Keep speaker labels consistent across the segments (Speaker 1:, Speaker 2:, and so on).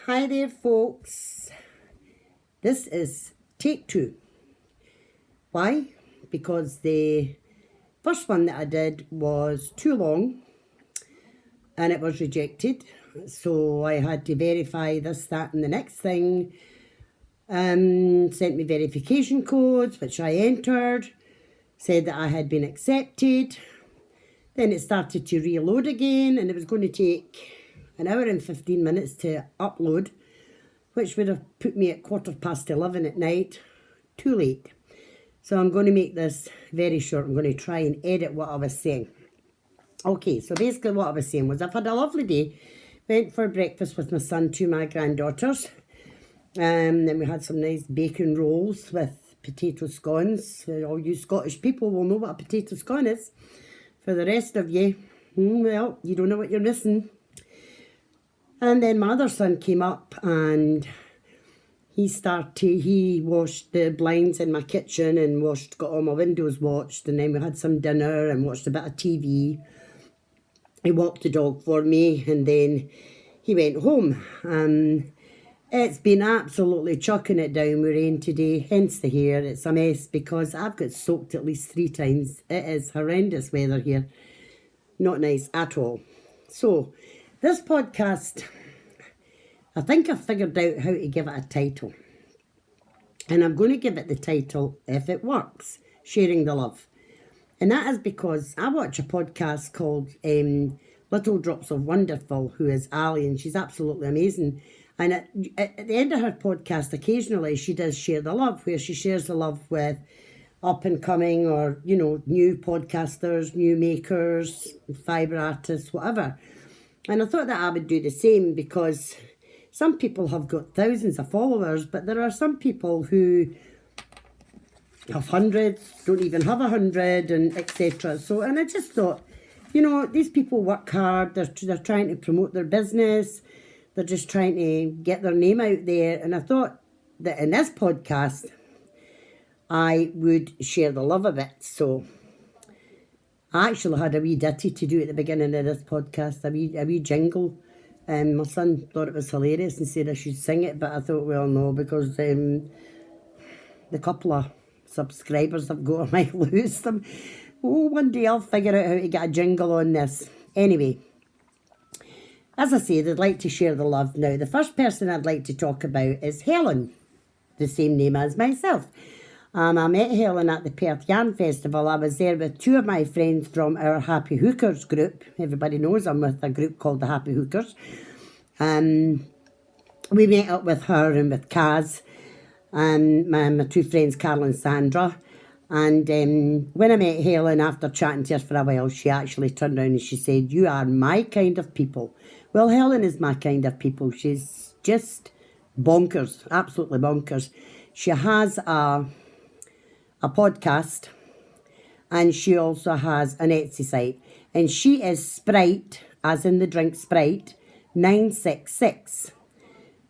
Speaker 1: Hi there, folks. This is take two. Why? Because the first one that I did was too long and it was rejected. So I had to verify this, that, and the next thing. Sent me verification codes, which I entered, said that I had been accepted. Then it started to reload again, and it was going to take an hour and 15 minutes to upload, which would have put me at 11:15 at night. Too late. So I'm going to make this very short. I'm going to try and edit what I was saying. Okay, so basically what I was saying was I've had a lovely day. Went for breakfast with my son to my granddaughters. Then we had some nice bacon rolls with potato scones. All you Scottish people will know what a potato scone is. For the rest of you, well, you don't know what you're missing. And then my other son came up and he washed the blinds in my kitchen and got all my windows washed, and then we had some dinner and watched a bit of TV. He walked the dog for me and then he went home. It's been absolutely chucking it down with rain today, hence the hair. It's a mess because I've got soaked at least 3 times. It is horrendous weather here. Not nice at all. So, this podcast, I think I've figured out how to give it a title. And I'm going to give it the title, if it works, Sharing the Love. And that is because I watch a podcast called Little Drops of Wonderful, who is Ali, and she's absolutely amazing. And at the end of her podcast, occasionally she does Share the Love, where she shares the love with up and coming or, new podcasters, new makers, fibre artists, whatever. And I thought that I would do the same because some people have got thousands of followers, but there are some people who have hundreds, don't even have 100, and etc. So, and I just thought, these people work hard. They're trying to promote their business. They're just trying to get their name out there. And I thought that in this podcast, I would share the love a bit. So I actually had a wee ditty to do at the beginning of this podcast, a wee jingle. My son thought it was hilarious and said I should sing it, but I thought, well, no, because the couple of subscribers I've got, I might lose them. Oh, one day I'll figure out how to get a jingle on this. Anyway, as I said, I'd like to share the love now. The first person I'd like to talk about is Helen, the same name as myself. I met Helen at the Perth Yarn Festival. I was there with 2 of my friends from our Happy Hookers group. Everybody knows I'm with a group called the Happy Hookers. We met up with her and with Kaz and my 2 friends, Carl and Sandra. And when I met Helen, after chatting to her for a while, she actually turned around and she said, "You are my kind of people." Well, Helen is my kind of people. She's just bonkers, absolutely bonkers. She has a podcast, and she also has an Etsy site. And she is Sprite, as in the drink Sprite, 966.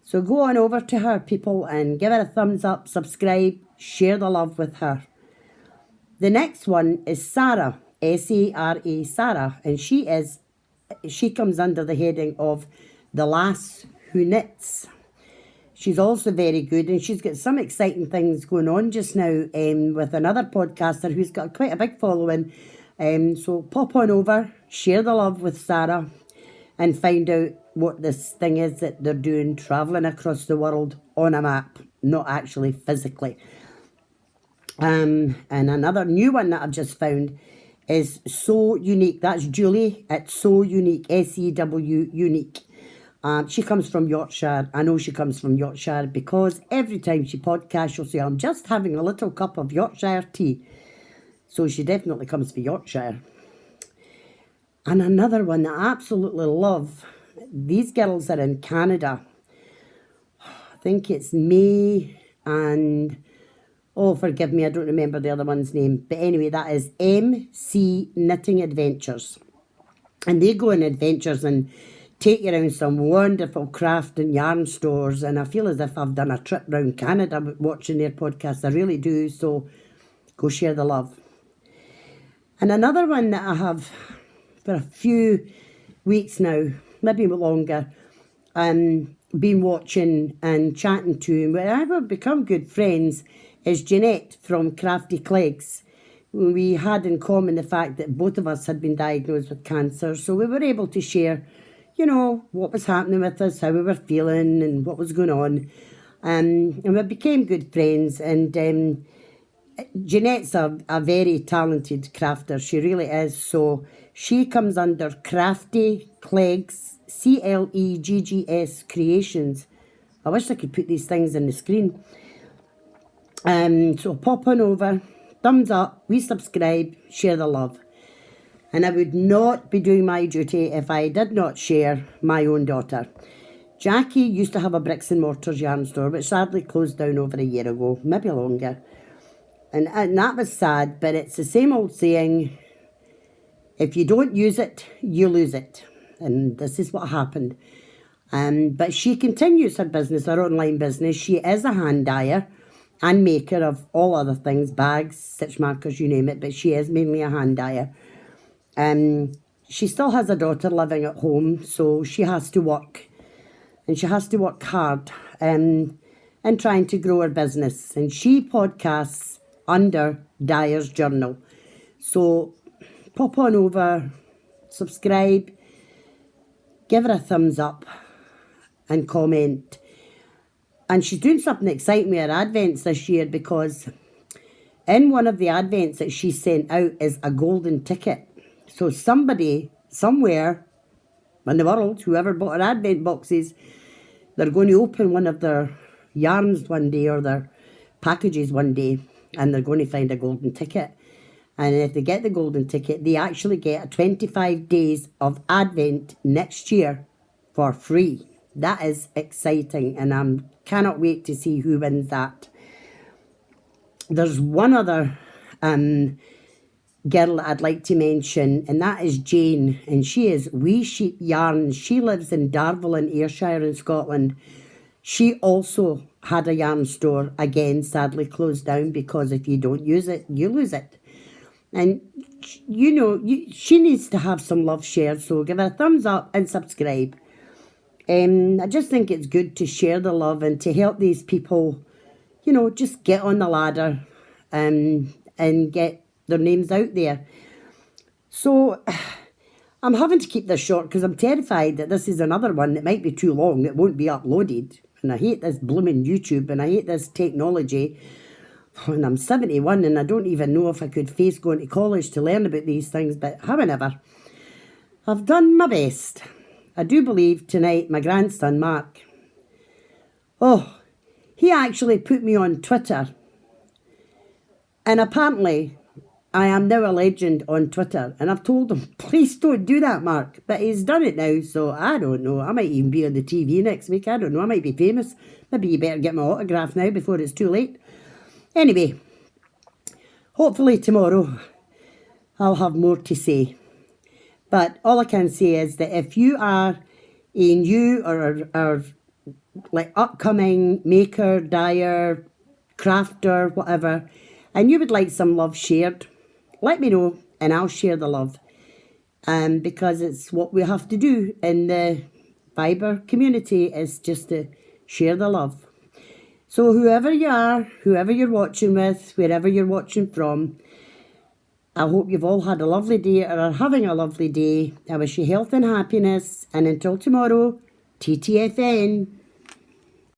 Speaker 1: So go on over to her, people, and give her a thumbs up, subscribe, share the love with her. The next one is Sarah, S-A-R-A, Sarah, and she comes under the heading of The Lass Who Knits. She's also very good, and she's got some exciting things going on just now with another podcaster who's got quite a big following. So pop on over, share the love with Sarah, and find out what this thing is that they're doing, travelling across the world on a map, not actually physically. And another new one that I've just found is So Unique. That's Julie. It's So Unique, S-E-W, Unique. She comes from Yorkshire. I know she comes from Yorkshire because every time she podcasts, she'll say, "I'm just having a little cup of Yorkshire tea." So she definitely comes from Yorkshire. And another one that I absolutely love. These girls are in Canada. I think it's May and... oh, forgive me, I don't remember the other one's name. But anyway, that is MC Knitting Adventures. And they go on adventures and take you around some wonderful craft and yarn stores. And I feel as if I've done a trip around Canada watching their podcast. I really do. So go share the love. And another one that I have for a few weeks now, maybe longer, been watching and chatting to, and we've become good friends, is Jeanette from Crafty Clegs. We had in common the fact that both of us had been diagnosed with cancer, so we were able to share, you know, what was happening with us, how we were feeling and what was going on. And we became good friends, and Jeanette's a very talented crafter, she really is. So she comes under Crafty Clegs, Cleggs Creations. I wish I could put these things on the screen. So pop on over, thumbs up, resubscribe, share the love. And I would not be doing my duty if I did not share my own daughter. Jackie used to have a bricks and mortars yarn store, which sadly closed down over a year ago, maybe longer. And that was sad, but it's the same old saying, if you don't use it, you lose it. And this is what happened. But she continues her business, her online business. She is a hand dyer and maker of all other things, bags, stitch markers, you name it, but she is mainly a hand dyer. She still has a daughter living at home, so she has to work. And she has to work hard in trying to grow her business. And she podcasts under Dyer's Journal. So pop on over, subscribe, give her a thumbs up and comment. And she's doing something exciting with her advents this year, because in one of the advents that she sent out is a golden ticket. So somebody, somewhere in the world, whoever bought her advent boxes, they're going to open one of their yarns one day, or their packages one day, and they're going to find a golden ticket. And if they get the golden ticket, they actually get a 25 days of Advent next year for free. That is exciting, and I cannot wait to see who wins that. There's one other girl that I'd like to mention, and that is Jane, and she is Wee Sheep Yarns. She lives in Darvel in Ayrshire in Scotland. She also had a yarn store, again sadly closed down, because if you don't use it, you lose it. And you know, she needs to have some love shared, so give her a thumbs up and subscribe. I just think it's good to share the love and to help these people, you know, just get on the ladder and get their names out there. So I'm having to keep this short because I'm terrified that this is another one that might be too long, that won't be uploaded. And I hate this blooming YouTube, and I hate this technology. And I'm 71 and I don't even know if I could face going to college to learn about these things, but however, I've done my best. I do believe tonight my grandson Mark, he actually put me on Twitter, and apparently I am now a legend on Twitter, and I've told him, please don't do that, Mark, but he's done it now, so I don't know. I might even be on the TV next week, I don't know, I might be famous. Maybe you better get my autograph now before it's too late. Anyway, hopefully tomorrow I'll have more to say. But all I can say is that if you are a new or like upcoming maker, dyer, crafter, whatever, and you would like some love shared, let me know and I'll share the love. Because it's what we have to do in the Fibre community, is just to share the love. So whoever you are, whoever you're watching with, wherever you're watching from, I hope you've all had a lovely day or are having a lovely day. I wish you health and happiness. And until tomorrow, TTFN.